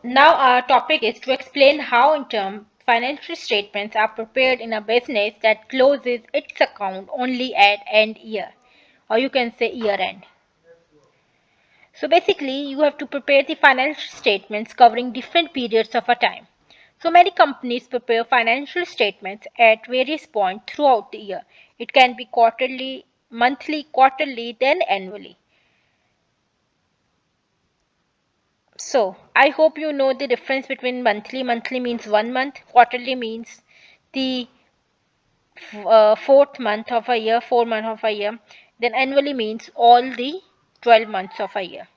Now our topic is to explain how interim financial statements are prepared in a business that closes its account only at end year, or you can say year end. So basically you have to prepare the financial statements covering different periods of a time. So many companies prepare financial statements at various points throughout the year. It can be quarterly, monthly, quarterly, then annually. So, I hope you know the difference between monthly. Monthly means 1 month, quarterly means the fourth month of a year, 4 months of a year. Then annually means all the 12 months of a year.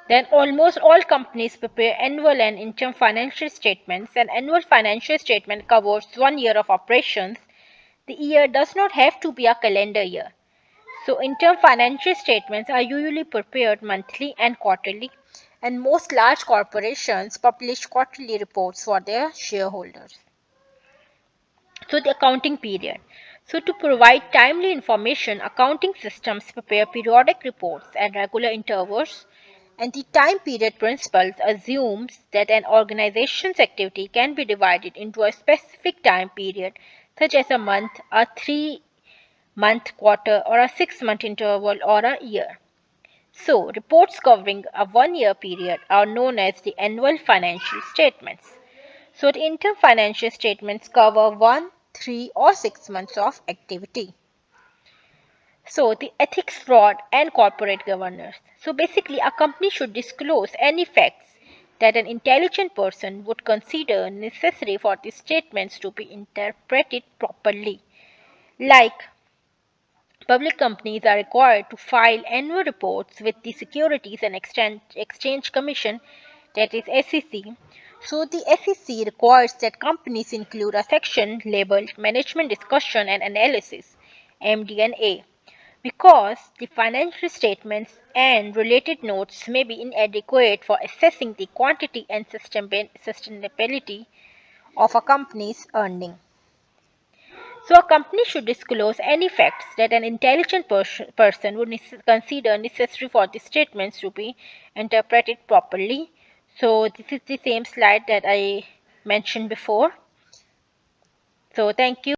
Then almost all companies prepare annual and interim financial statements. An annual financial statement covers 1 year of operations. The year does not have to be a calendar year. So interim financial statements are usually prepared monthly and quarterly, and most large corporations publish quarterly reports for their shareholders. So the accounting period. So to provide timely information, accounting systems prepare periodic reports at regular intervals, and the time period principle assumes that an organization's activity can be divided into a specific time period, such as a month, a 3-month, quarter, or a 6-month interval, or a year. So, reports covering a 1 year period are known as the annual financial statements. So, the interim financial statements cover 1, 3, or 6 months of activity. So, the ethics, fraud, and corporate governance. So, basically, a company should disclose any facts that an intelligent person would consider necessary for the statements to be interpreted properly. Like, public companies are required to file annual reports with the Securities and Exchange Commission, that is SEC. So the SEC requires that companies include a section labeled Management Discussion and Analysis, MD&A, because the financial statements and related notes may be inadequate for assessing the quantity and sustainability of a company's earning. So, a company should disclose any facts that an intelligent person would consider necessary for the statements to be interpreted properly. So, this is the same slide that I mentioned before. So, thank you.